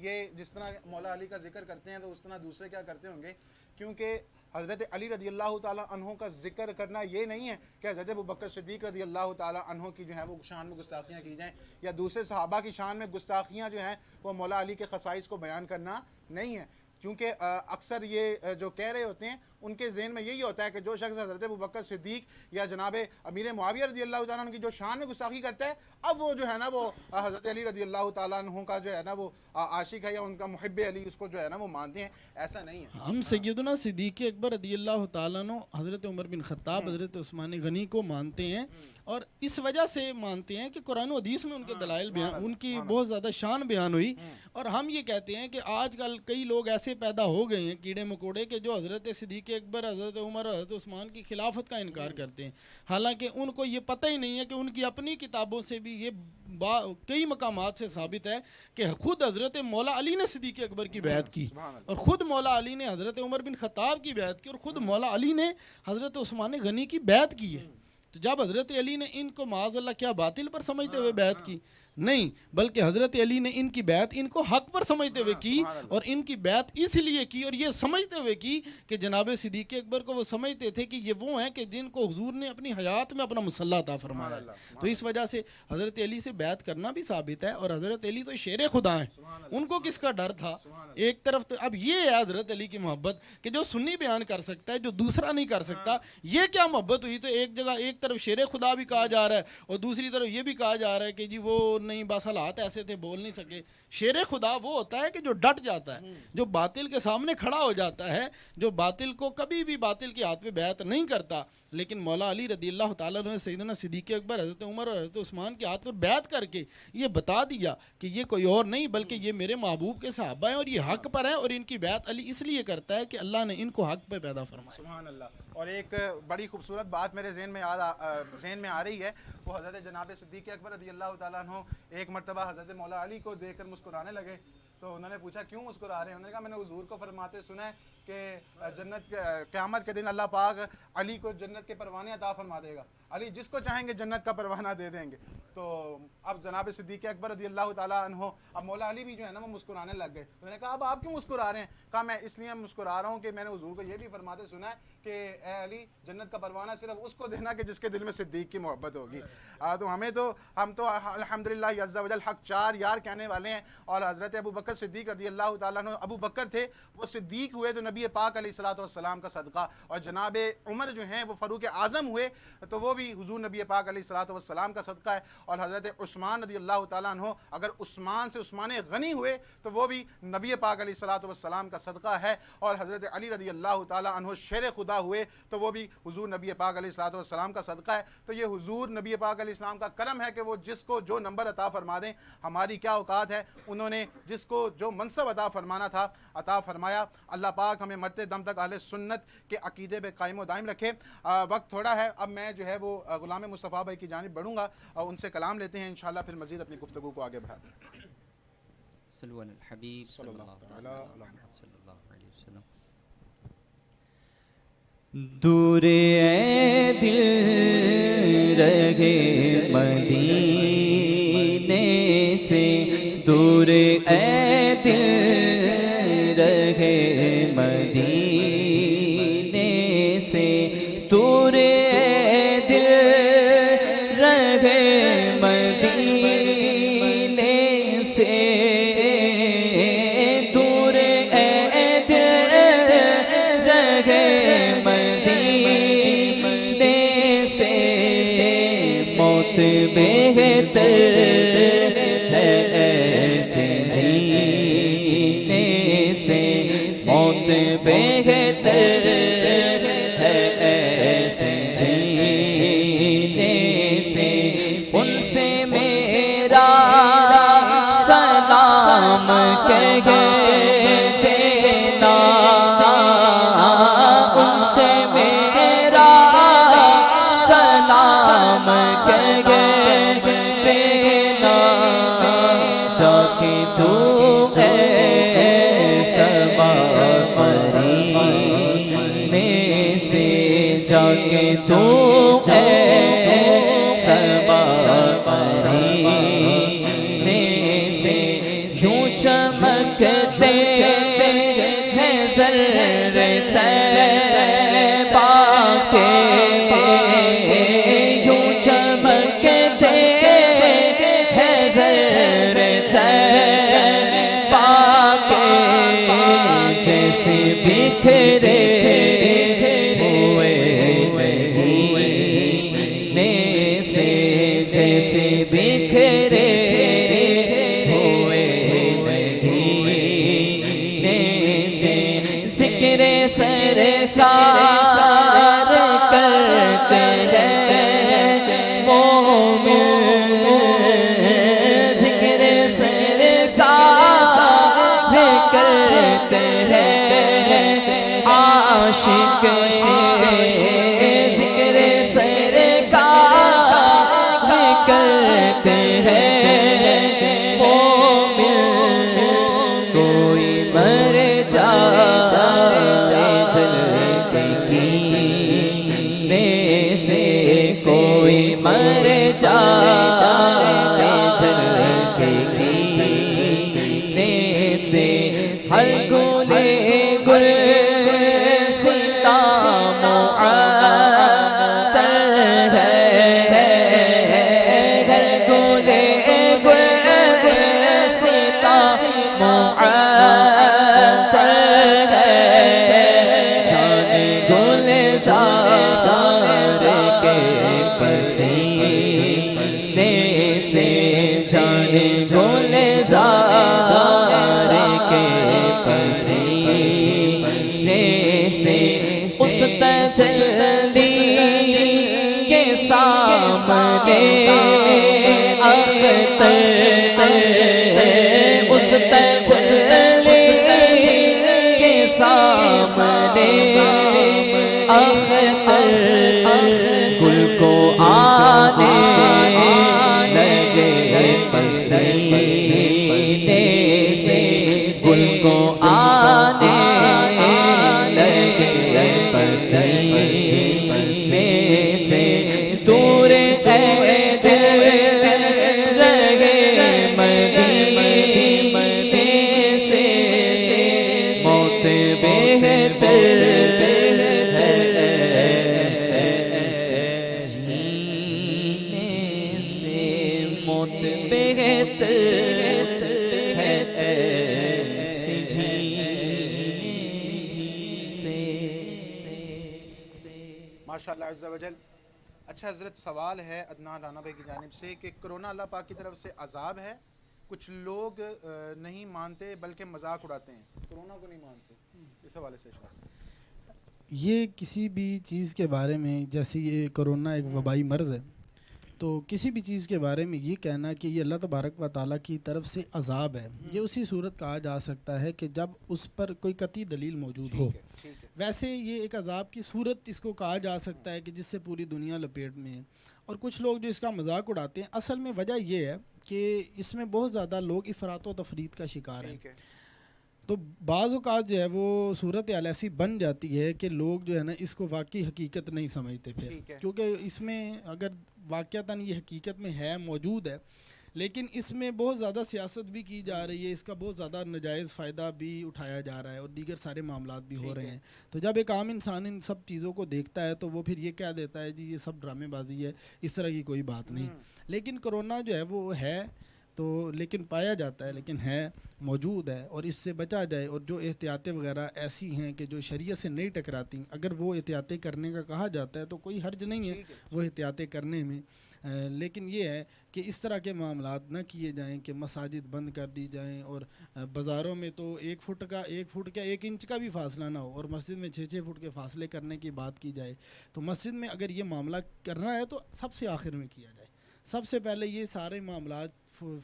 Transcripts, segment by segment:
یہ جس طرح مولا علی کا ذکر کرتے ہیں تو اس طرح دوسرے کیا کرتے ہوں گے، کیونکہ حضرت علی رضی اللہ تعالیٰ عنہ کا ذکر کرنا یہ نہیں ہے کہ حضرت ابوبکر صدیق رضی اللہ تعالیٰ عنہ کی جو ہے وہ شان میں گستاخیاں کی جائیں، یا دوسرے صحابہ کی شان میں گستاخیاں جو ہیں وہ مولا علی کے خصائص کو بیان کرنا نہیں ہے، کیونکہ اکثر یہ جو کہہ رہے ہوتے ہیں ان کے ذہن میں یہی ہوتا ہے کہ جو شخص حضرت ابوبکر صدیق یا جناب امیر معاویہ رضی اللہ تعالیٰ عنہ کی جو شان میں گستاخی کرتا ہے، اب وہ جو ہے نا وہ حضرت علی رضی اللہ تعالیٰ عنہ کا جو ہے نا وہ عاشق ہے یا ان کا محب علی اس کو جو ہے نا وہ مانتے ہیں، ایسا نہیں ہے۔ ہم سیدنا صدیق اکبر رضی اللہ تعالیٰ عنہ حضرت عمر بن خطاب حضرت عثمان غنی کو مانتے ہیں، اور اس وجہ سے مانتے ہیں کہ قرآن و حدیث میں ان کے دلائل بیان، ان کی بہت زیادہ شان بیان ہوئی، اور ہم یہ کہتے ہیں کہ آج کل کئی لوگ ایسے پیدا ہو گئے ہیں کیڑے مکوڑے کہ جو حضرت صدیق اکبر، حضرت عمر، حضرت عثمان کی خلافت کا انکار کرتے ہیں، حالانکہ ان کو یہ پتہ ہی نہیں ہے کہ ان کی اپنی کتابوں سے بھی یہ کئی مقامات سے ثابت ہے کہ خود حضرت مولا علی نے صدیق اکبر کی بیعت کی، اور خود مولا علی نے حضرت عمر بن خطاب کی بیعت کی، اور خود مولا علی نے حضرت عثمان غنی کی بیعت کی ہے۔ تو جب حضرت علی نے ان کو معاذ اللہ کیا باطل پر سمجھتے ہوئے بیعت کی؟ نہیں، بلکہ حضرت علی نے ان کی بیعت ان کو حق پر سمجھتے ہوئے کی، اور ان کی بیعت اس لیے کی اور یہ سمجھتے ہوئے کی کہ جناب صدیق اکبر کو وہ سمجھتے تھے کہ یہ وہ ہیں کہ جن کو حضور نے اپنی حیات میں اپنا مسلح عطا فرمایا ہے، تو اس وجہ سے حضرت علی سے بیعت کرنا بھی ثابت ہے، اور حضرت علی تو شیر خدا ہیں، ان کو کس کا ڈر تھا؟ ایک طرف تو اب یہ ہے حضرت علی کی محبت کہ جو سنی بیان کر سکتا ہے جو دوسرا نہیں کر سکتا، یہ کیا محبت ہوئی؟ تو ایک جگہ ایک طرف شیر خدا بھی کہا جا رہا ہے اور دوسری طرف یہ بھی کہا جا رہا ہے کہ جی وہ نہیں، بس حالات ایسے تھے بول نہیں سکے۔ شیر خدا وہ ہوتا ہے کہ جو ڈٹ جاتا ہے، جو باطل کے سامنے کھڑا ہو جاتا ہے، جو باطل کو کبھی بھی باطل کے ہاتھ پہ بیعت نہیں کرتا۔ لیکن مولا علی رضی اللہ تعالیٰ نے سیدنا صدیق اکبر، حضرت عمر اور حضرت عثمان کے ہاتھ پہ بیعت کر کے یہ بتا دیا کہ یہ کوئی اور نہیں بلکہ یہ میرے محبوب کے صحابہ ہیں اور یہ حق پر ہیں، اور ان کی بیعت علی اس لیے کرتا ہے کہ اللہ نے ان کو حق پہ پیدا فرمایا۔ سبحان اللہ۔ اور ایک بڑی خوبصورت بات میرے ذہن میں آ رہی ہے، وہ حضرت جناب صدیق اکبر رضی اللہ تعالیٰ عنہ ایک مرتبہ حضرت مولا علی کو دیکھ کر مسکرانے لگے، تو انہوں نے پوچھا کیوں مسکرا رہے ہیں؟ انہوں نے کہا میں نے حضور کو فرماتے سنا ہے کہ جنت قیامت کے دن اللہ پاک علی کو جنت کے پروانے عطا فرما دے گا، علی جس کو چاہیں گے جنت کا پروانہ دے دیں گے۔ تو اب جناب صدیق اکبر رضی اللہ تعالیٰ عنہ، اب مولا علی بھی جو ہے نا وہ مسکرانے لگ گئے۔ انہوں نے کہا اب آپ کیوں مسکرا رہے ہیں؟ کہا میں اس لیے مسکرا رہا ہوں کہ میں نے حضور کو یہ بھی فرماتے سنا ہے کہ اے علی جنت کا پروانہ صرف اس کو دینا کہ جس کے دل میں صدیق کی محبت ہوگی۔ تو ہم تو الحمدللہ عز و جل حق چار یار کہنے والے ہیں، اور حضرت ابوبکر صدیق رضی اللہ تعالیٰ عنہ ابو بکر تھے، وہ صدیق ہوئے تو نبی پاک علیہ الصلوۃ والسلام کا صدقہ، اور جناب عمر جو ہیں وہ فاروق اعظم ہوئے تو وہ بھی حضور نبی پاک علیہ الصلوۃ والسلام کا صدقہ ہے، اور حضرت عثمان رضی اللہ تعالیٰ عنہ اگر عثمان سے عثمان غنی ہوئے تو وہ بھی نبی پاک علیہ الصلوۃ والسلام کا صدقہ ہے، اور حضرت علی رضی اللہ تعالیٰ عنہ شیر خدا ہوئے تو وہ بھی حضور نبی پاک علیہ الصلوۃ والسلام کا صدقہ ہے۔ تو یہ حضور نبی پاک علیہ السلام کا کرم ہے کہ وہ جس کو جو نمبر عطا فرما دیں، ہماری کیا اوقات ہے، انہوں نے جس کو جو منصب عطا فرمانا تھا عطا فرمایا۔ اللہ پاک ہمیں مرتے دم تک اہل سنت کے عقیدے پہ قائم و دائم رکھے۔ وقت تھوڑا ہے، اب میں جو ہے وہ غلام مصطفیٰ بھائی کی جانب بڑھوں گا اور ان سے کلام لیتے ہیں، انشاءاللہ پھر مزید اپنی گفتگو کو آگے بڑھاتے ہیں۔ صلو علی الحبیب صلی اللہ علیہ وسلم۔ دور اے دل رہے مدینے سے، دور اے دل رہے مدینے سے، دور اے دل رہے مدینے سے، دور اے دل رہے مدینے سے، موت بہتر ہے ایسے جینے سے، موت بہتر ہے ایسے جینے سے، ان سے میرا سلام کہہ دینا، ان سے میرا سلام کہہ دینا، جا کے جو اے سبا مدینے سے، جا کے جو اے سبا مدینے سے، یوں چمک چمکتے ہیں ذرے طیبہ کے، یوں چمکتے ہیں ذرے طیبہ کے، جیسے بکھرے ہوئے مدینے سے، جیسے بکھرے ہوئے مدینے سے، ذکر سرکار کرتے ہیں مومن، ذکر سرکار کرتے ہیں عاشق، ذکر سرکار کرتے ہیں مومن، کوئی مر جائے جلنے سے، کوئی مر جائے جلنے سے، ہر گلے گل ستا معطر ہے، ہر گلے گل ستا معطر ہے، جانے گلزار کے پسینے سے، جانے گلزار کے پسینے سے، اس تجلی کے سامنے اختر، اس تجلی کے سامنے اختر، گل کو آنے لگے پسینے سے، گل کو آنے لگے پسینے سے، دور ہے دل رہے مدینے سے، موت بہتر ہے جینے سے، موت بہتر ہے ایسے جینے سے۔ ماشاءاللہ عز و جل۔ اچھا حضرت، سوال ہے عدنان رانا بھائی کی جانب سے کہ کرونا اللہ پاک کی طرف سے عذاب ہے، کچھ لوگ نہیں مانتے بلکہ مذاق اڑاتے ہیں، کرونا کو نہیں مانتے، اس حوالے سے اشارہ۔ یہ کسی بھی چیز کے بارے میں، جیسے یہ کرونا ایک وبائی مرض ہے، تو کسی بھی چیز کے بارے میں یہ کہنا کہ یہ اللہ تبارک و تعالیٰ کی طرف سے عذاب ہے، یہ اسی صورت کہا جا سکتا ہے کہ جب اس پر کوئی قطعی دلیل موجود ہو۔ ویسے یہ ایک عذاب کی صورت اس کو کہا جا سکتا ہے کہ جس سے پوری دنیا لپیٹ میں ہے، اور کچھ لوگ جو اس کا مذاق اڑاتے ہیں، اصل میں وجہ یہ ہے کہ اس میں بہت زیادہ لوگ افراط و تفریط کا شکار ہیں، تو بعض اوقات جو ہے وہ صورت حال ایسی بن جاتی ہے کہ لوگ جو ہے نا اس کو واقعی حقیقت نہیں سمجھتے پھر، کیونکہ اس میں اگر واقعتاً یہ حقیقت میں ہے، موجود ہے، لیکن اس میں بہت زیادہ سیاست بھی کی جا رہی ہے، اس کا بہت زیادہ ناجائز فائدہ بھی اٹھایا جا رہا ہے، اور دیگر سارے معاملات بھی ہو رہے ہیں، تو جب ایک عام انسان ان سب چیزوں کو دیکھتا ہے تو وہ پھر یہ کہہ دیتا ہے جی یہ سب ڈرامے بازی ہے، اس طرح کی کوئی بات نہیں۔ لیکن کرونا جو ہے وہ ہے تو، لیکن پایا جاتا ہے، لیکن ہے، موجود ہے، اور اس سے بچا جائے، اور جو احتیاطیں وغیرہ ایسی ہیں کہ جو شریعت سے نہیں ٹکراتی، اگر وہ احتیاطیں کرنے کا کہا جاتا ہے تو کوئی حرج نہیں ہے وہ احتیاطیں کرنے میں، لیکن یہ ہے کہ اس طرح کے معاملات نہ کیے جائیں کہ مساجد بند کر دی جائیں، اور بازاروں میں تو 1 فٹ کا 1 انچ کا بھی فاصلہ نہ ہو، اور مسجد میں 6 فٹ کے فاصلے کرنے کی بات کی جائے، تو مسجد میں اگر یہ معاملہ کرنا ہے تو سب سے آخر میں کیا جائے، سب سے پہلے یہ سارے معاملات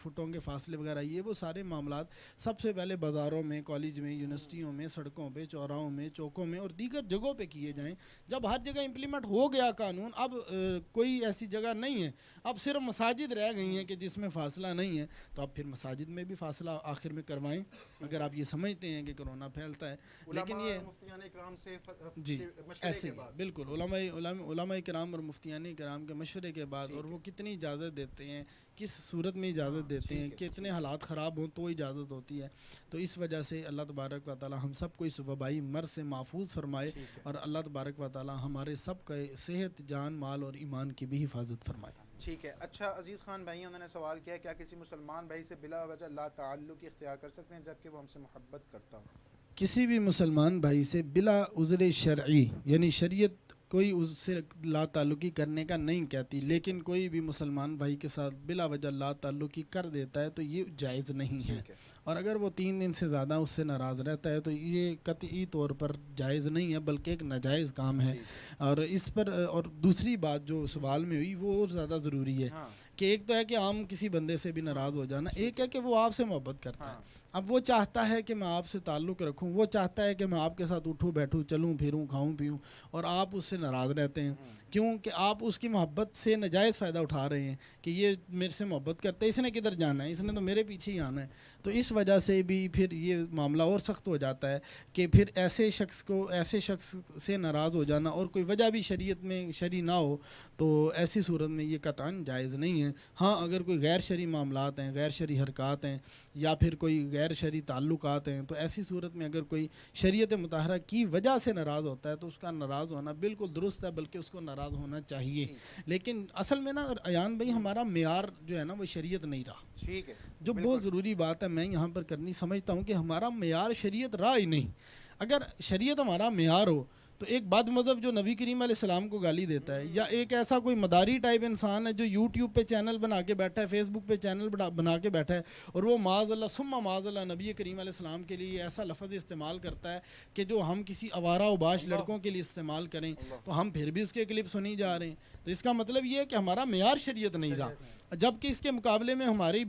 فٹوں کے فاصلے وغیرہ، یہ وہ سارے معاملات سب سے پہلے بازاروں میں، کالج میں، یونیورسٹیوں میں، سڑکوں پہ، چوراہوں میں، چوکوں میں اور دیگر جگہوں پہ کیے جائیں۔ جب ہر جگہ امپلیمنٹ ہو گیا قانون، اب کوئی ایسی جگہ نہیں ہے، اب صرف مساجد رہ گئی ہیں کہ جس میں فاصلہ نہیں ہے، تو اب پھر مساجد میں بھی فاصلہ آخر میں کروائیں اگر آپ یہ سمجھتے ہیں کہ کرونا پھیلتا ہے۔ لیکن یہ مفتیان اکرام سے جی ایسے بالکل علماء کرام اور مفتیان کرام کے مشورے کے بعد، اور وہ کتنی اجازت دیتے ہیں کس صورت میں اجازت دیتے ہیں، کتنے حالات خراب ہوں تو اجازت ہوتی ہے. تو اس وجہ سے اللہ تبارک و تعالی ہم سب کو اس وبائی مرض سے محفوظ فرمائے، اور اللہ تبارک و تعالی ہمارے سب کا صحت، جان، مال اور ایمان کی بھی حفاظت فرمائے. ٹھیک ہے. اچھا عزیز خان بھائی، انہوں نے سوال کیا ہے کیا کسی مسلمان بھائی سے بلا وجہ لا تعلق اختیار کر سکتے ہیں جبکہ وہ ہم سے محبت کرتا ہو؟ کسی بھی مسلمان بھائی سے بلا عذر شرعی، یعنی شریعت کوئی اس سے لا تعلقی کرنے کا نہیں کہتی، لیکن کوئی بھی مسلمان بھائی کے ساتھ بلا وجہ لا تعلقی کر دیتا ہے تو یہ جائز نہیں ہے. اور اگر وہ 3 دن سے زیادہ اس سے ناراض رہتا ہے تو یہ قطعی طور پر جائز نہیں ہے، بلکہ ایک ناجائز کام ہے. اور اس پر اور دوسری بات جو سوال میں ہوئی وہ اور زیادہ ضروری ہے کہ ایک تو ہے کہ عام کسی بندے سے بھی ناراض ہو جانا، ایک ہے کہ وہ آپ سے محبت کرتا ہے. اب وہ چاہتا ہے کہ میں آپ سے تعلق رکھوں، وہ چاہتا ہے کہ میں آپ کے ساتھ اٹھوں بیٹھوں، چلوں پھروں، کھاؤں پیوں، اور آپ اس سے ناراض رہتے ہیں. کیوں کہ آپ اس کی محبت سے ناجائز فائدہ اٹھا رہے ہیں کہ یہ میرے سے محبت کرتا ہے، اس نے کدھر جانا ہے، اس نے تو میرے پیچھے ہی آنا ہے. تو اس وجہ سے بھی پھر یہ معاملہ اور سخت ہو جاتا ہے کہ پھر ایسے شخص سے ناراض ہو جانا اور کوئی وجہ بھی شریعت میں شرعی نہ ہو تو ایسی صورت میں یہ قطعاً جائز نہیں ہے. ہاں اگر کوئی غیر شرعی معاملات ہیں، غیر شرعی حرکات ہیں، یا پھر کوئی غیر شرعی تعلقات ہیں، تو ایسی صورت میں اگر کوئی شریعت مطہرہ کی وجہ سے ناراض ہوتا ہے تو اس کا ناراض ہونا بالکل درست ہے، بلکہ اس کو ناراض ہونا چاہیے. لیکن اصل میں نا ایان بھائی ہمارا معیار جو ہے نا وہ شریعت نہیں رہا. ٹھیک ہے. جو بہت ضروری بات ہے میں یہاں پر کرنی سمجھتا ہوں کہ ہمارا معیار شریعت رہا ہی نہیں. اگر شریعت ہمارا معیار ہو تو ایک بد مذہب جو نبی کریم علیہ السلام کو گالی دیتا ہے، یا ایک ایسا کوئی مداری ٹائپ انسان ہے جو یوٹیوب پہ چینل بنا کے بیٹھا ہے، فیس بک پہ چینل بنا کے بیٹھا ہے، اور وہ معاذ اللہ ثم معاذ اللہ نبی کریم علیہ السلام کے لیے ایسا لفظ استعمال کرتا ہے کہ جو ہم کسی آوارہ وباش لڑکوں کے لیے استعمال کریں تو ہم پھر بھی اس کے کلپ سنی جا رہے ہیں. تو اس کا مطلب یہ ہے کہ ہمارا معیار شریعت نہیں رہا. جبکہ اس کے مقابلے میں ہمارے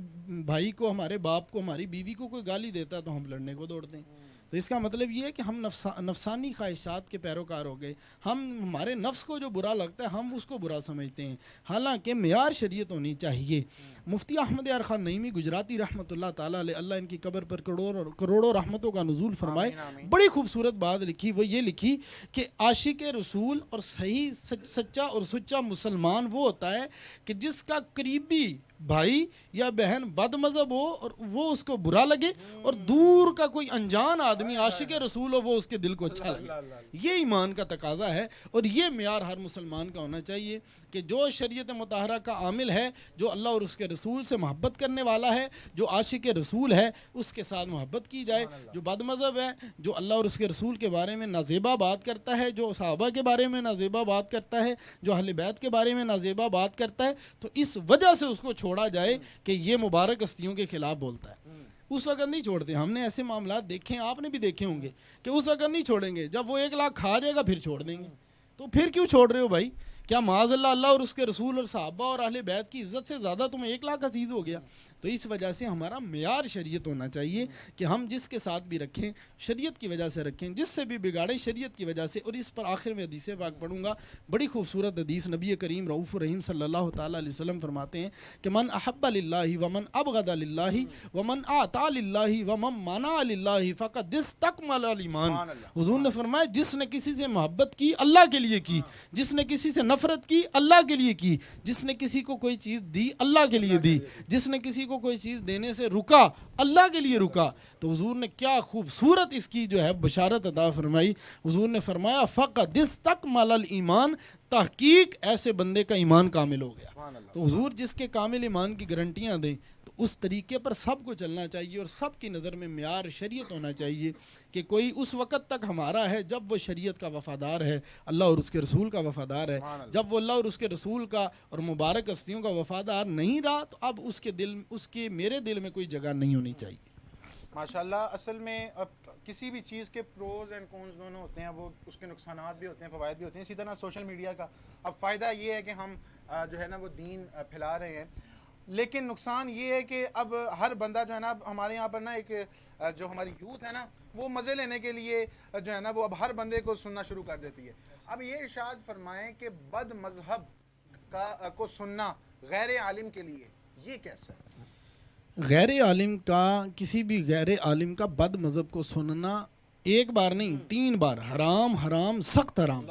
بھائی کو، ہمارے باپ کو، ہماری بیوی کو کوئی گالی دیتا ہے تو ہم لڑنے کو دوڑتے ہیں. تو اس کا مطلب یہ ہے کہ ہم نفسانی خواہشات کے پیروکار ہو گئے. ہمارے نفس کو جو برا لگتا ہے ہم اس کو برا سمجھتے ہیں، حالانکہ معیار شریعت ہونی چاہیے. مفتی احمد یار خان نعیمی گجراتی رحمۃ اللہ تعالیٰ علیہ، اللہ ان کی قبر پر کروڑوں رحمتوں کا نزول فرمائے، بڑی خوبصورت بات لکھی. وہ یہ لکھی کہ عاشق رسول اور صحیح سچا اور سچا مسلمان وہ ہوتا ہے کہ جس کا قریبی بھائی یا بہن بد مذہب ہو اور وہ اس کو برا لگے، اور دور کا کوئی انجان آدمی عاشق رسول ہو وہ اس کے دل کو اچھا لگے. یہ ایمان کا تقاضا ہے، اور یہ معیار ہر مسلمان کا ہونا چاہیے کہ جو شریعت مطہرہ کا عامل ہے، جو اللہ اور اس کے رسول سے محبت کرنے والا ہے، جو عاشق رسول ہے، اس کے ساتھ محبت کی جائے. جو بد مذہب ہے، جو اللہ اور اس کے رسول کے بارے میں نازیبا بات کرتا ہے، جو صحابہ کے بارے میں نازیبا بات کرتا ہے، جو اہل بیت کے بارے میں نازیبا بات کرتا ہے، تو اس وجہ سے اس کو چھوڑا جائے کہ یہ مبارک ہستیوں کے خلاف بولتا ہے. اس وقت نہیں چھوڑتے. ہم نے ایسے معاملات دیکھے ہیں، آپ نے بھی دیکھے ہوں گے کہ اس وقت نہیں چھوڑیں گے، جب وہ 1 لاکھ کھا جائے گا پھر چھوڑ دیں گے. تو پھر کیوں چھوڑ رہے ہو بھائی؟ کیا معاذ اللہ اور اس کے رسول اور صحابہ اور اہل بیت کی عزت سے زیادہ تمہیں 1 لاکھ عزیز ہو گیا؟ تو اس وجہ سے ہمارا معیار شریعت ہونا چاہیے کہ ہم جس کے ساتھ بھی رکھیں شریعت کی وجہ سے رکھیں، جس سے بھی بگاڑیں شریعت کی وجہ سے. اور اس پر آخر میں حدیث پاک پڑھوں گا، بڑی خوبصورت حدیث. نبی کریم رؤوف الرحیم صلی اللہ تعالیٰ علیہ وسلم فرماتے ہیں کہ من احب للہ ومن ابغض للہ ومن اعطى للہ ومن منع للہ فقد استکمل الایمان. حضور نے فرمایا جس نے کسی سے محبت کی اللہ کے لیے کی، جس نے کسی سے نفرت کی اللہ کے لیے کی، جس نے کسی کو کوئی چیز دی اللہ کے لیے دی، جس نے کسی کو کوئی چیز دینے سے رکا اللہ کے لیے رکا. تو حضور نے کیا خوبصورت اس کی جو ہے بشارت عطا فرمائی. حضور نے فرمایا فقد استکمل الایمان، تحقیق ایسے بندے کا ایمان کامل ہو گیا. تو حضور جس کے کامل ایمان کی گارنٹیاں دیں تو اس طریقے پر سب کو چلنا چاہیے، اور سب کی نظر میں معیار شریعت ہونا چاہیے کہ کوئی اس وقت تک ہمارا ہے جب وہ شریعت کا وفادار ہے، اللہ اور اس کے رسول کا وفادار ہے. جب وہ اللہ اور اس کے رسول کا اور مبارک ہستیوں کا وفادار نہیں رہا تو اب اس کے میرے دل میں کوئی جگہ نہیں ہونی چاہیے. ماشاءاللہ. اصل میں اب کسی بھی چیز کے پروز اینڈ کونز دونوں ہوتے ہیں، وہ اس کے نقصانات بھی ہوتے ہیں، فوائد بھی ہوتے ہیں. اسی طرح سوشل میڈیا کا اب فائدہ یہ ہے کہ ہم جو ہے نا وہ دین پھیلا رہے ہیں، لیکن نقصان یہ ہے کہ اب ہر بندہ جو ہے نا ہمارے یہاں پر نا ایک جو ہماری یوتھ ہے نا وہ مزے لینے کے لیے جو ہے نا وہ اب ہر بندے کو سننا شروع کر دیتی ہے. اب یہ ارشاد فرمائیں کہ بد مذہب کو سننا غیر عالم کے لیے یہ کیسا ہے؟ غیر عالم کا، کسی بھی غیر عالم کا بد مذہب کو سننا 1 بار نہیں 3 بار حرام، حرام، سخت حرام.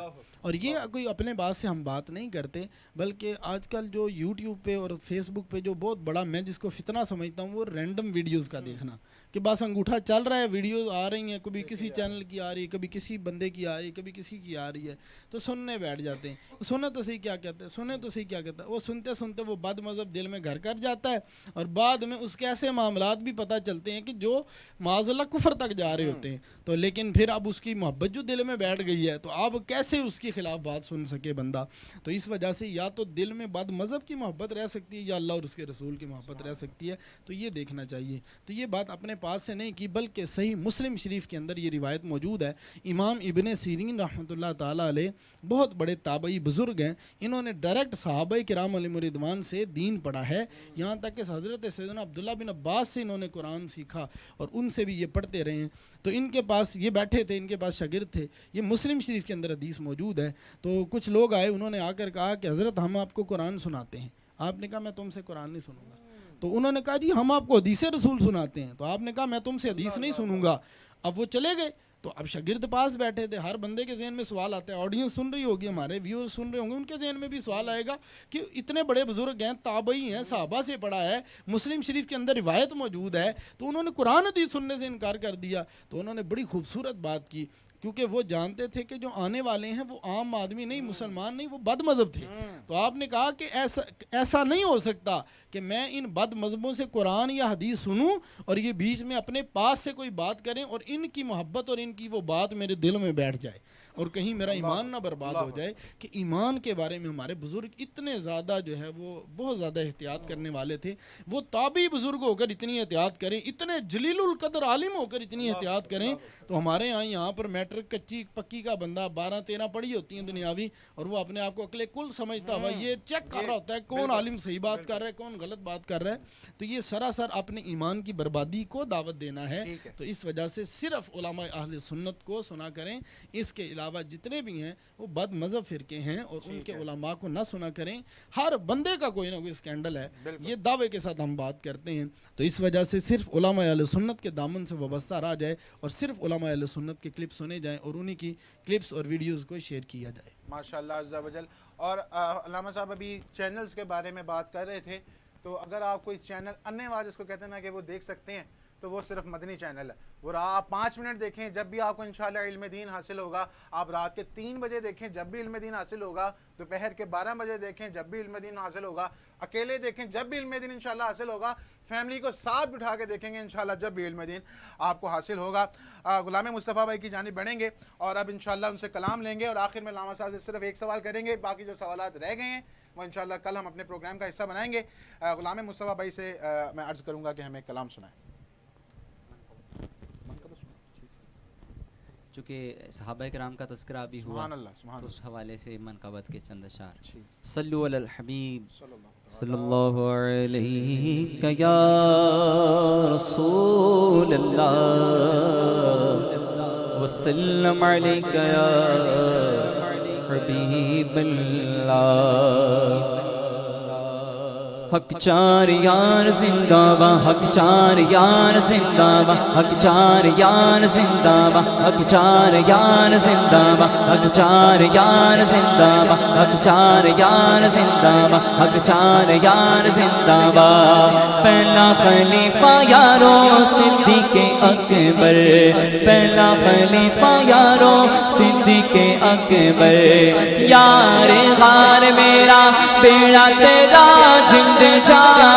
اور یہ کوئی اپنے بات سے ہم بات نہیں کرتے، بلکہ آج کل جو یوٹیوب پہ اور فیس بک پہ جو بہت بڑا میں جس کو فتنہ سمجھتا ہوں وہ رینڈم ویڈیوز کا دیکھنا، کہ بس انگوٹھا چل رہا ہے، ویڈیوز آ رہی ہیں، کبھی کسی چینل کی آ رہی ہے، کبھی کسی بندے کی آ رہی ہے، کبھی کسی کی آ رہی ہے، تو سننے بیٹھ جاتے ہیں. سنیں تو صحیح کیا کہتے ہیں، سنیں تو صحیح کیا کہتا ہے. وہ سنتے سنتے وہ بد مذہب دل میں گھر کر جاتا ہے، اور بعد میں اس کے ایسے معاملات بھی پتہ چلتے ہیں کہ جو معاذ اللہ کفر تک جا رہے ہوتے ہیں. تو لیکن پھر اب اس کی محبت جو دل میں بیٹھ گئی ہے تو اب کیسے اس کے خلاف بات سن سکے بندہ. تو اس وجہ سے یا تو دل میں بد مذہب کی محبت رہ سکتی ہے یا اللہ اور اس کے رسول کی محبت رہ سکتی ہے. تو یہ دیکھنا چاہیے. تو یہ بات اپنے پاس سے نہیں کی، بلکہ صحیح مسلم شریف کے اندر یہ روایت موجود ہے. امام ابن سیرین رحمۃ اللہ تعالیٰ علیہ بہت بڑے تابعی بزرگ ہیں. انہوں نے ڈائریکٹ صحابہ کرام علیہ رضوان سے دین پڑھا ہے، یہاں تک کہ حضرت سیدنا عبداللہ بن عباس سے انہوں نے قرآن سیکھا اور ان سے بھی یہ پڑھتے رہے ہیں. تو ان کے پاس یہ بیٹھے تھے، ان کے پاس شاگرد تھے. یہ مسلم شریف کے اندر حدیث موجود ہے. تو کچھ لوگ آئے، انہوں نے آ کر کہا کہ حضرت ہم آپ کو قرآن سناتے ہیں. آپ نے کہا میں تم سے قرآن نہیں سنوں گا. تو انہوں نے کہا جی ہم آپ کو حدیث رسول سناتے ہیں. تو آپ نے کہا میں تم سے حدیث نہیں سنوں گا. اب وہ چلے گئے. تو اب شاگرد پاس بیٹھے تھے. ہر بندے کے ذہن میں سوال آتا ہے، آڈینس سن رہی ہوگی، ہمارے ویور سن رہے ہوں گے، ان کے ذہن میں بھی سوال آئے گا کہ اتنے بڑے بزرگ ہیں، تابعی ہیں، صحابہ سے پڑھا ہے، مسلم شریف کے اندر روایت موجود ہے، تو انہوں نے قرآن حدیث سننے سے انکار کر دیا. تو انہوں نے بڑی خوبصورت بات کی، کیونکہ وہ جانتے تھے کہ جو آنے والے ہیں وہ عام آدمی نہیں، مسلمان نہیں، وہ بد مذہب تھے. تو آپ نے کہا کہ ایسا نہیں ہو سکتا کہ میں ان بد مذہبوں سے قرآن یا حدیث سنوں اور یہ بیچ میں اپنے پاس سے کوئی بات کریں اور ان کی محبت اور ان کی وہ بات میرے دل میں بیٹھ جائے اور کہیں میرا ایمان نہ برباد ہو جائے. کہ ایمان کے بارے میں ہمارے بزرگ اتنے زیادہ جو ہے وہ بہت زیادہ احتیاط کرنے والے تھے. وہ تابعی بزرگ ہو کر اتنی احتیاط کریں، اتنے جلیل القدر عالم ہو کر اتنی احتیاط کریں. تو ہمارے یہاں پر میٹرک کچی پکی کا بندہ 12-13 پڑھی ہوتی ہیں دنیاوی، اور وہ اپنے آپ کو عقل کل سمجھتا ہوا یہ چیک کر رہا ہوتا ہے کون عالم صحیح بات کر رہا ہے، کون غلط بات کر رہا ہے. تو یہ سراسر اپنے ایمان کی بربادی کو دعوت دینا ہے. تو اس وجہ سے صرف علماء اہل سنت کو سنا کریں. اس کے علاوہ جتنے بھی ہیں وہ بد مذہب فرقے ہیں اور ان کے علماء کو نہ سنا کریں. ہر بندے کا کوئی نہ کوئی اسکینڈل ہے، یہ دعوے کے ساتھ ہم بات کرتے ہیں. تو اس وجہ سے صرف علماء اہل سنت کے دامن سے وابستہ رہا جائے اور صرف علماء اہل سنت کے کلپ سنے جائیں اور انہی کی کلپس اور ویڈیوز کو شیئر کیا جائے. ماشاءاللہ عز و جل. اور علامہ صاحب ابھی چینلز کے بارے میں بات کر رہے تھے، تو اگر آپ کوئی چینل انواع جس کو کہتے ہیں نا کہ وہ دیکھ سکتے ہیں، تو وہ صرف مدنی چینل ہے. وہ آپ 5 منٹ دیکھیں جب بھی آپ کو انشاءاللہ علم دین حاصل ہوگا. آپ رات کے 3 بجے دیکھیں جب بھی علم دین حاصل ہوگا. دوپہر کے 12 بجے دیکھیں جب بھی علم دین حاصل ہوگا. اکیلے دیکھیں جب بھی علم دین انشاءاللہ حاصل ہوگا. فیملی کو ساتھ بٹھا کے دیکھیں گے انشاءاللہ جب بھی علم دین آپ کو حاصل ہوگا. غلام مصطفیٰ بھائی کی جانب بڑھیں گے اور اب انشاءاللہ ان سے کلام لیں گے، اور آخر میں علامہ صاحب سے صرف ایک سوال کریں گے. باقی جو سوالات رہ گئے ہیں وہ انشاءاللہ کل ہم اپنے پروگرام کا حصہ بنائیں گے. غلام مصطفیٰ بھائی سے میں عرض کروں گا کہ ہمیں کلام سنائیں. چونکہ صحابہ کرام کا تذکرہ بھی ہوا، تو اس حوالے سے منقبت کے چند اشعار. صلو علی الحبیب صلی اللہ علیہ یا رسول اللہ وسلم علیک یا حبیب اللہ. حق چار یار زندہ باد، حق چار یار زندہ باد، حق چار یار زندہ باد، حق چار یار زندہ باد، حق چار یار زندہ باد، حق چار یار زندہ باد، حق چار یار زندہ باد. پہلا خلیفہ یارو صدیق اکبر، پہلا خلیفہ یارو صدیق اکبر. یار غار میرا بیڑا تیرا جند چارا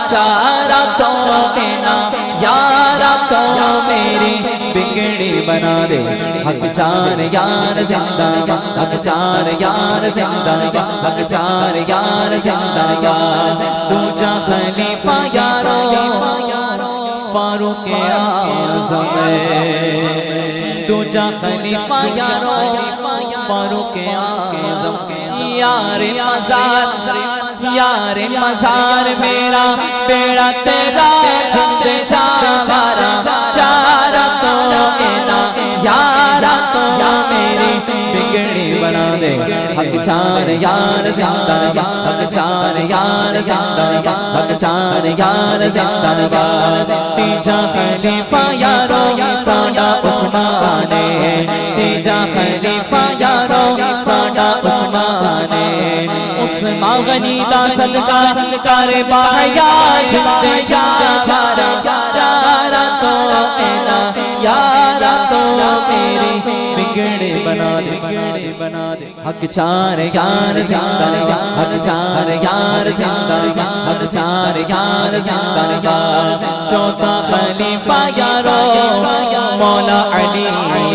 چارا تو کہنا یارا تو میری بگڑی بنا دے. حق چار یار زندہ باد، حق چار یار زندہ باد، حق چار یار زندہ باد. دوجا خلیفہ یارو فاروق اعظم، دوجا خلیفہ یارو فاروق اعظم. یار مزار یار مزار میرا بیڑا تیرا جند چارا چارا تو کہنا یارا تو میری بگڑی بنا دے. حق چار یار زندہ باد، حق چار یار زندہ باد، حق چار یار زندہ باد. تیجا خلیفہ یارو سونا عثمان، تیجا خلیفہ یارو عثمان غنی دا صدقہ کر بایا جھنڈے چارا چارا تو اینا یارا تو میری بگڑے بنا دے حق چار یار زندہ حق چار یار زندہ حق چار یار زندہ چوتھا خلیفہ یارو مولا علی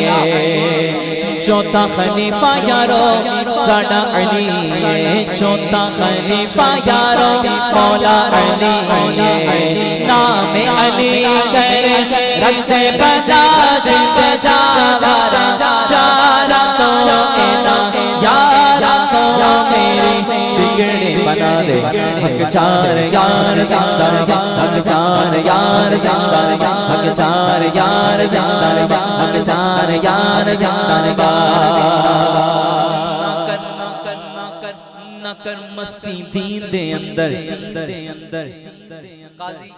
ہے چوتھا خلیفہ یارو ساڈا علی ہے چوتھا خلیفہ یارو مولا علی ہے نام علی کر رکھتے بنا جلد چارا چارا تو اینا یارا تو میری بگڑے بنا دے حق چار یار زندہ حق چار یار زندہ حق چار یار زندہ حق چار یار زندہ نہ کر مستی دین دے اندر قاضی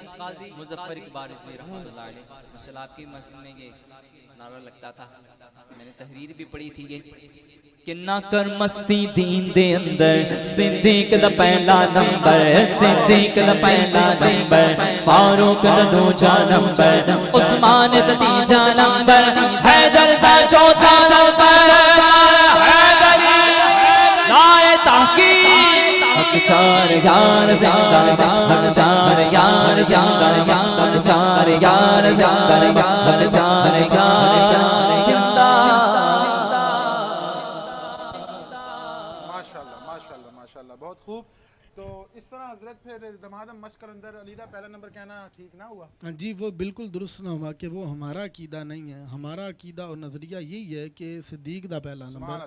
مظفر اقبال رضوی رحمۃ اللہ علیہ ماشاءاللہ آپ کی مسجد میں یہ نعرہ لگتا تھا، میں نے تحریر بھی پڑھی تھی یہ کہ نہ کر مستی دین دے اندر صدیق دا پہلا نمبر صدیق دا پہلا نمبر فاروق دا دوجا نمبر عثمان دا تیجا نمبر حیدر دا چوتھا نمبر حیدری نائے تحقیق حق چار یار زندہ حق چار یار زندہ حق چار یار زندہ حق چار یار زندہ ماشاءاللہ بہت خوب. تو اس طرح حضرت پھر دمادم مشق اندر علیدہ پہلا نمبر کہنا ٹھیک نہ ہوا؟ جی وہ بالکل درست نہ ہوا کہ وہ ہمارا عقیدہ نہیں ہے. ہمارا عقیدہ اور نظریہ یہی ہے کہ صدیق دا پہلا نمبر.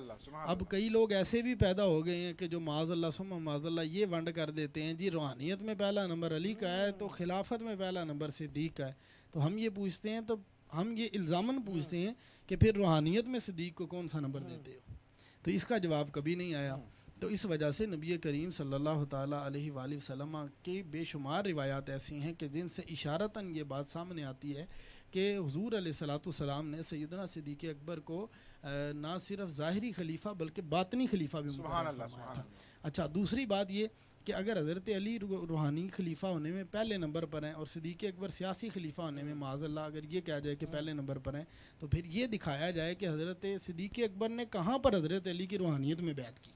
اب کئی لوگ ایسے بھی پیدا ہو گئے ہیں کہ جو معاذ اللہ ثم معاذ اللہ یہ ونڈ کر دیتے ہیں جی روحانیت میں پہلا نمبر علی کا ہے تو خلافت میں پہلا نمبر صدیق کا ہے. تو ہم یہ پوچھتے ہیں تو ہم یہ الزاماً پوچھتے ہیں کہ پھر روحانیت میں صدیق کو کون سا نمبر دیتے ہو؟ تو اس کا جواب کبھی نہیں آیا. تو اس وجہ سے نبی کریم صلی اللہ تعالیٰ علیہ وآلہ وسلم کی بے شمار روایات ایسی ہیں کہ جن سے اشارتاً یہ بات سامنے آتی ہے کہ حضور علیہ الصلوۃ والسلام نے سیدنا صدیق اکبر کو نہ صرف ظاہری خلیفہ بلکہ باطنی خلیفہ بھی مقرر فرمایا تھا. اچھا دوسری بات یہ کہ اگر حضرت علی روحانی خلیفہ ہونے میں پہلے نمبر پر ہیں اور صدیق اکبر سیاسی خلیفہ ہونے میں معاذ اللہ اگر یہ کہا جائے کہ پہلے نمبر پر ہیں تو پھر یہ دکھایا جائے کہ حضرت صدیق اکبر نے کہاں پر حضرت علی کی روحانیت میں بیعت کی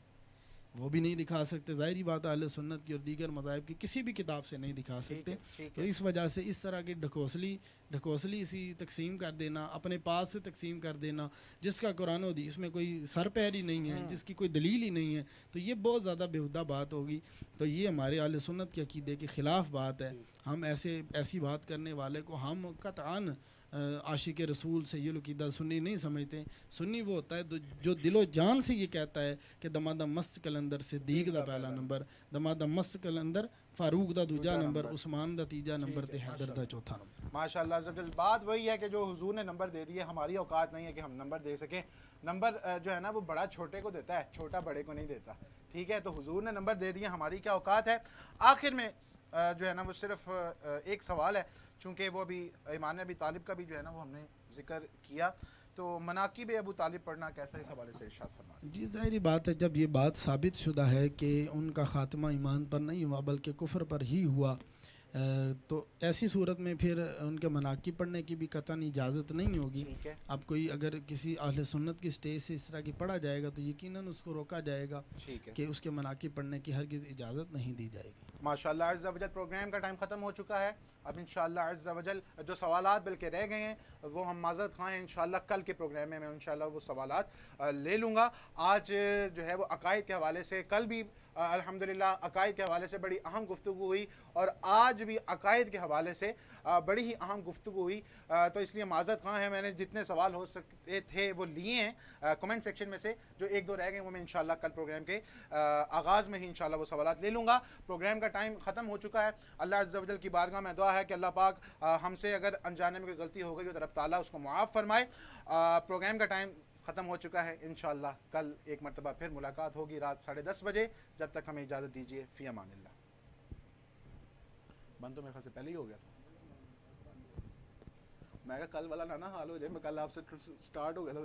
وہ بھی نہیں دکھا سکتے. ظاہری بات اہل سنت کی اور دیگر مذاہب کی کسی بھی کتاب سے نہیں دکھا سکتے. تو اس وجہ سے اس طرح کی ڈھکوسلی سی تقسیم کر دینا اپنے پاس سے تقسیم کر دینا جس کا قرآن و حدیث میں کوئی سر پیر ہی نہیں ہے جس کی کوئی دلیل ہی نہیں ہے تو یہ بہت زیادہ بیہودہ بات ہوگی. تو یہ ہمارے اہل سنت کے عقیدے کے خلاف بات ہے. ہم ایسی بات کرنے والے کو ہم قطعاً عاشق رسول سے یہ عقیدہ سنی نہیں سمجھتے. سنی وہ ہوتا ہے جو دل و جان سے یہ کہتا ہے کہ دمادم مست کلندر صدیق دا پہلا نمبر دمادم مست کلندر فاروق دا دوجا نمبر عثمان دا تیجا نمبر تے حیدر دا چوتھا نمبر. ماشاءاللہ بات وہی ہے کہ جو حضور نے نمبر دے دیے ہماری اوقات نہیں ہے کہ ہم نمبر دے سکیں. نمبر جو ہے نا وہ بڑا چھوٹے کو دیتا ہے چھوٹا بڑے کو نہیں دیتا. ٹھیک ہے تو حضور نے نمبر دے دیے ہماری کیا اوقات ہے. آخر میں جو ہے نا وہ صرف ایک سوال ہے چونکہ وہ ابھی ایمان ابی طالب کا بھی جو ہے نا وہ ہم نے ذکر کیا تو مناقب ابو طالب پڑھنا کیسا اس حوالے سے ارشاد فرمائیں. جی ظاہری بات ہے جب یہ بات ثابت شدہ ہے کہ ان کا خاتمہ ایمان پر نہیں ہوا بلکہ کفر پر ہی ہوا تو ایسی صورت میں پھر ان کے مناقب پڑھنے کی بھی قطعاً اجازت نہیں ہوگی. اب کوئی اگر کسی اہل سنت کی سٹیج سے اس طرح کی پڑھا جائے گا تو یقیناً اس کو روکا جائے گا کہ اس کے مناقب پڑھنے کی ہرگز اجازت نہیں دی جائے گی. ماشاءاللہ عز و جل پروگرام کا ٹائم ختم ہو چکا ہے. اب انشاءاللہ عز و جل جو سوالات بلکہ رہ گئے ہیں وہ ہم معذرت خواہ ہیں انشاءاللہ کل کے پروگرام میں انشاءاللہ وہ سوالات لے لوں گا. آج جو ہے وہ عقائد کے حوالے سے کل بھی الحمدللہ عقائد کے حوالے سے بڑی اہم گفتگو ہوئی اور آج بھی عقائد کے حوالے سے بڑی ہی اہم گفتگو ہوئی. تو اس لیے معذرت خواہ ہیں میں نے جتنے سوال ہو سکتے تھے وہ لیے ہیں کمنٹ سیکشن میں سے. جو ایک دو رہ گئے وہ میں انشاءاللہ کل پروگرام کے آغاز میں ہی انشاءاللہ وہ سوالات لے لوں گا. پروگرام کا ٹائم ختم ہو چکا ہے. اللہ عز و جل کی بارگاہ میں دعا ہے کہ اللہ پاک ہم سے اگر انجانے میں کوئی غلطی ہو گئی تو رب تعالیٰ اس کو معاف فرمائے. پروگرام کا ٹائم ختم ہو چکا ہے. انشاءاللہ کل ایک مرتبہ پھر ملاقات ہوگی رات 10:30 بجے. جب تک ہمیں اجازت دیجیے فی امان اللہ. بند تو میرے خیال سے پہلے ہی ہو گیا تھا. میں کہا کل والا نہ حال ہو جائے. میں کل آپ سے سٹارٹ ہو گیا تھا.